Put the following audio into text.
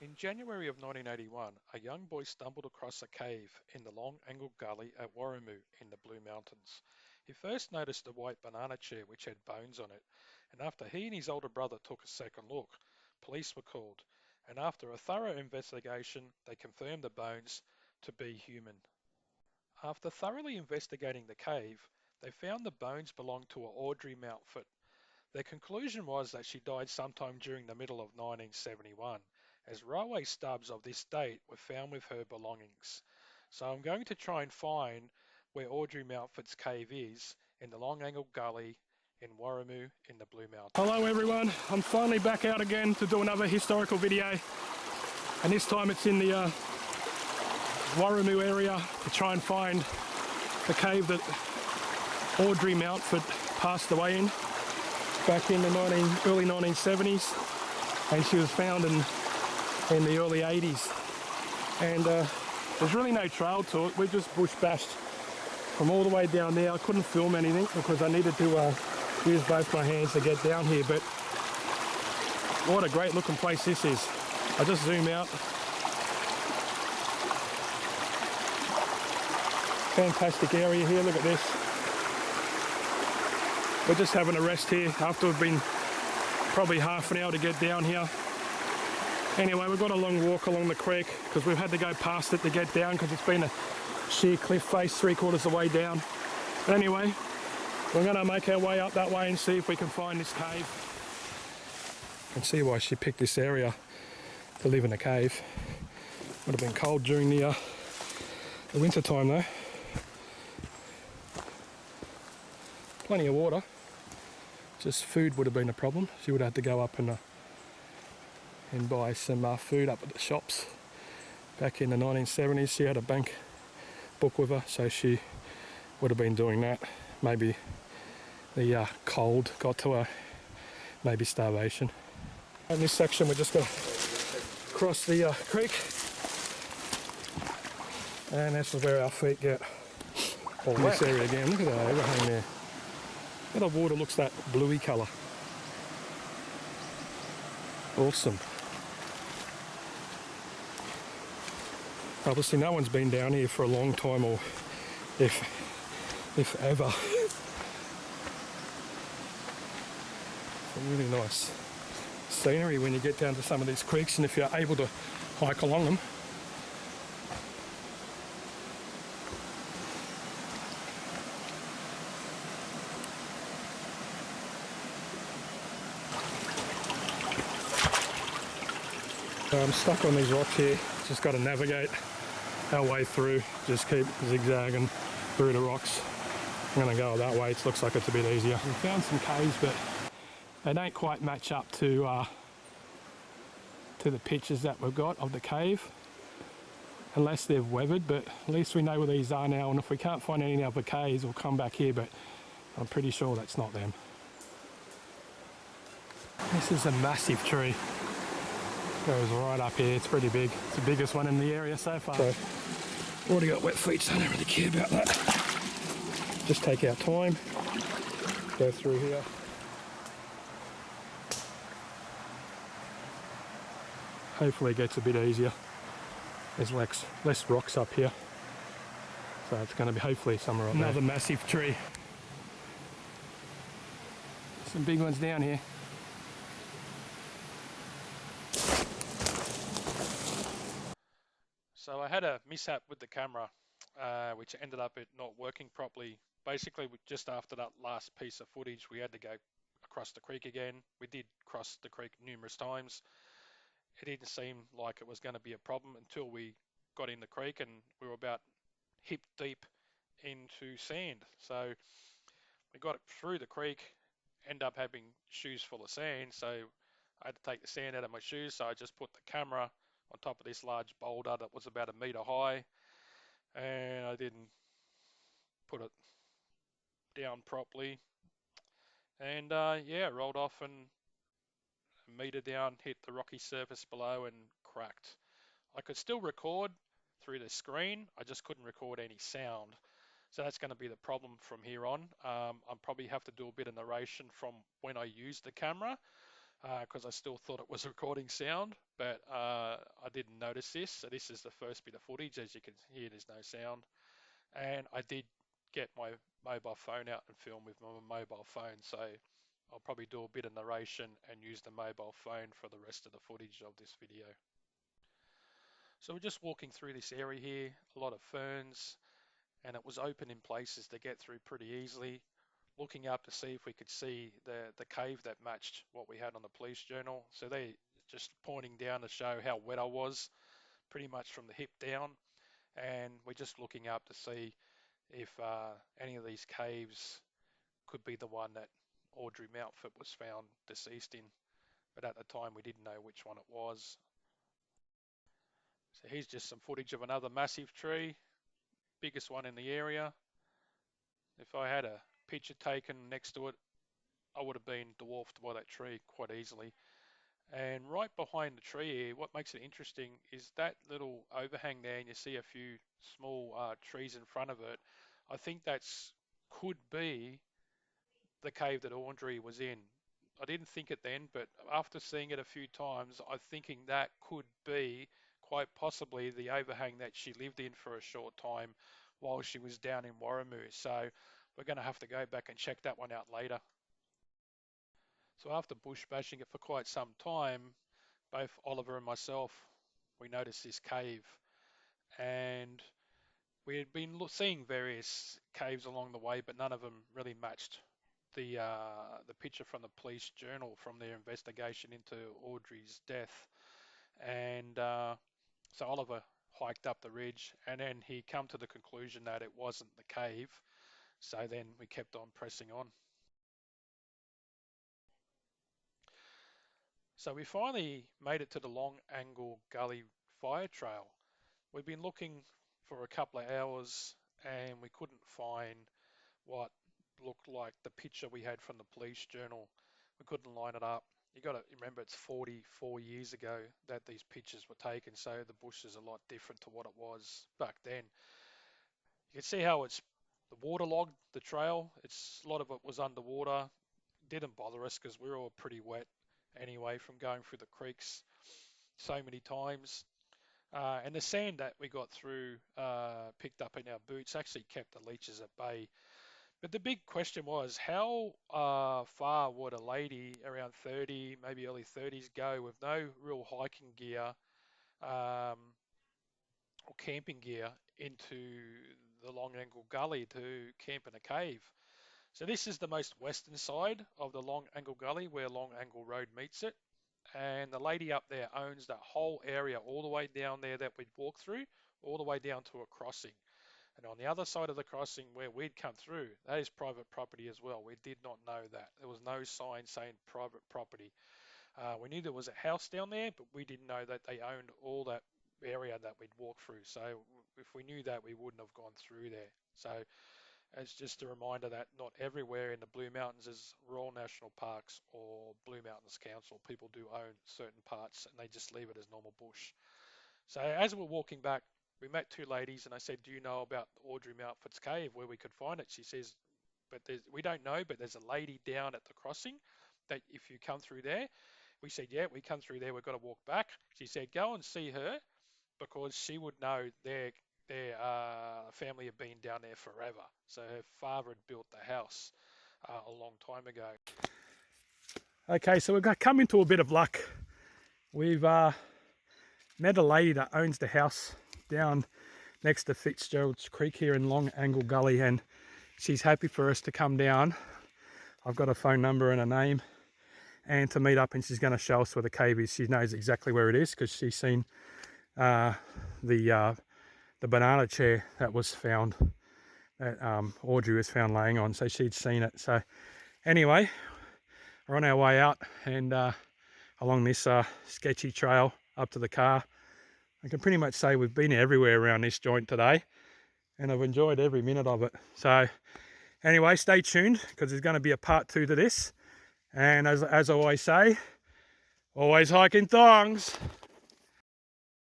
In January of 1981, a young boy stumbled across a cave in the long angled gully at Warramoo in the Blue Mountains. He first noticed a white banana chair which had bones on it, and after he and his older brother took a second look, police were called, and after a thorough investigation, they confirmed the bones to be human. After thoroughly investigating the cave, they found the bones belonged to a Audrey Mountford. Their conclusion was that she died sometime during the middle of 1971, as railway stubs of this date were found with her belongings. So I'm going to try and find where Audrey Mountford's cave is in the Long Angle Gully in Warramoo in the Blue Mountains. Hello everyone, I'm finally back out again to do another historical video, and this time it's in the Warramoo area to try and find the cave that Audrey Mountford passed away in back in the early 1970s, and she was found in the early 80s. And there's really no trail to it. We just bush bashed from all the way down there. I couldn't film anything because I needed to use both my hands to get down here, but what a great looking place this is. I'll just zoom out. Fantastic area here, look at this. We're just having a rest here after we've been probably half an hour to get down here. Anyway, we've got a long walk along the creek because we've had to go past it to get down because it's been a sheer cliff face 3/4 of the way down. But anyway, we're going to make our way up that way and see if we can find this cave. You can see why she picked this area to live in a cave. Would have been cold during the winter time though. Plenty of water. Just food would have been a problem. She would have had to go up and buy some food up at the shops. Back in the 1970s, she had a bank book with her, so she would have been doing that. Maybe the cold got to her, maybe starvation. In this section, we're just going to cross the creek, and this is where our feet get all this area again. Look at that overhang there. The water looks that bluey colour. Awesome. Obviously no one's been down here for a long time, or if ever. Really nice scenery when you get down to some of these creeks, and if you're able to hike along them. I'm stuck on these rocks here, just got to navigate our way through, just keep zigzagging through the rocks. I'm going to go that way, it looks like it's a bit easier. We found some caves, but they don't quite match up to the pictures that we've got of the cave, unless they've weathered, but at least we know where these are now, and if we can't find any other caves we'll come back here, but I'm pretty sure that's not them. This is a massive tree. Goes right up here, it's pretty big. It's the biggest one in the area so far. So, already got wet feet, so I don't really care about that. Just take our time, go through here. Hopefully it gets a bit easier. There's less rocks up here. So it's going to be hopefully somewhere up there. Another massive tree. Some big ones down here. So I had a mishap with the camera, which ended up it not working properly. Basically, just after that last piece of footage, we had to go across the creek again. We did cross the creek numerous times. It didn't seem like it was going to be a problem until we got in the creek and we were about hip deep into sand. So we got it through the creek, end up having shoes full of sand. So I had to take the sand out of my shoes. So I just put the camera on top of this large boulder that was about 1 meter high, and I didn't put it down properly. And yeah, rolled off and 1 meter down, hit the rocky surface below and cracked. I could still record through the screen, I just couldn't record any sound. So that's going to be the problem from here on. I'll probably have to do a bit of narration from when I use the camera, because I still thought it was recording sound, but I didn't notice this. So this is the first bit of footage. As you can hear, there's no sound. And I did get my mobile phone out and film with my mobile phone. So I'll probably do a bit of narration and use the mobile phone for the rest of the footage of this video. So we're just walking through this area here, a lot of ferns, and it was open in places to get through pretty easily. Looking up to see if we could see the cave that matched what we had on the police journal. So they just pointing down to show how wet I was, pretty much from the hip down. And we're just looking up to see if any of these caves could be the one that Audrey Mountford was found deceased in. But at the time, we didn't know which one it was. So here's just some footage of another massive tree, biggest one in the area. If I had a picture taken next to it, I would have been dwarfed by that tree quite easily. And right behind the tree here, what makes it interesting is that little overhang there, and you see a few small trees in front of it. I think that's could be the cave that Audrey was in. I didn't think it then, but after seeing it a few times, I'm thinking that could be quite possibly the overhang that she lived in for a short time while she was down in Warramoo. So we're going to have to go back and check that one out later. So after bush bashing it for quite some time, both Oliver and myself, we noticed this cave, and we had been seeing various caves along the way, but none of them really matched the picture from the police journal from their investigation into Audrey's death. And so Oliver hiked up the ridge, and then he come to the conclusion that it wasn't the cave. So then we kept on pressing on. So we finally made it to the Long Angle Gully fire trail. We've been looking for a couple of hours and we couldn't find what looked like the picture we had from the police journal. We couldn't line it up. You got to remember it's 44 years ago that these pictures were taken, so the bush is a lot different to what it was back then. You can see how it's the waterlogged the trail. It's a lot of it was underwater. Didn't bother us because we were all pretty wet anyway from going through the creeks so many times. And the sand that we got through, picked up in our boots, actually kept the leeches at bay. But the big question was, how far would a lady around 30, maybe early 30s, go with no real hiking gear or camping gear into the Long Angle Gully to camp in a cave? So this is the most western side of the Long Angle Gully where Long Angle Road meets it. And the lady up there owns that whole area all the way down there that we'd walk through, all the way down to a crossing. And on the other side of the crossing where we'd come through, that is private property as well. We did not know that. There was no sign saying private property. We knew there was a house down there, but we didn't know that they owned all that area that we'd walk through. So if we knew that, we wouldn't have gone through there. So it's just a reminder that not everywhere in the Blue Mountains is Royal National Parks or Blue Mountains Council. People do own certain parts and they just leave it as normal bush. So as we're walking back, we met two ladies and I said, do you know about Audrey Mountford's cave, where we could find it? She says, but we don't know, but there's a lady down at the crossing that if you come through there. We said, yeah, we come through there, we've got to walk back. She said, go and see her because she would know their family had been down there forever. So her father had built the house a long time ago. Okay, so we've come into a bit of luck. We've met a lady that owns the house down next to Fitzgerald's Creek here in Long Angle Gully, and she's happy for us to come down. I've got a phone number and a name, and to meet up, and she's going to show us where the cave is. She knows exactly where it is because she's seen the banana chair that was found, that Audrey was found laying on, so she'd seen it. So anyway, we're on our way out and along this sketchy trail up to the car. I can pretty much say we've been everywhere around this joint today and I've enjoyed every minute of it. So anyway, stay tuned because there's going to be a part 2 to this. And as I always say, always hiking thongs.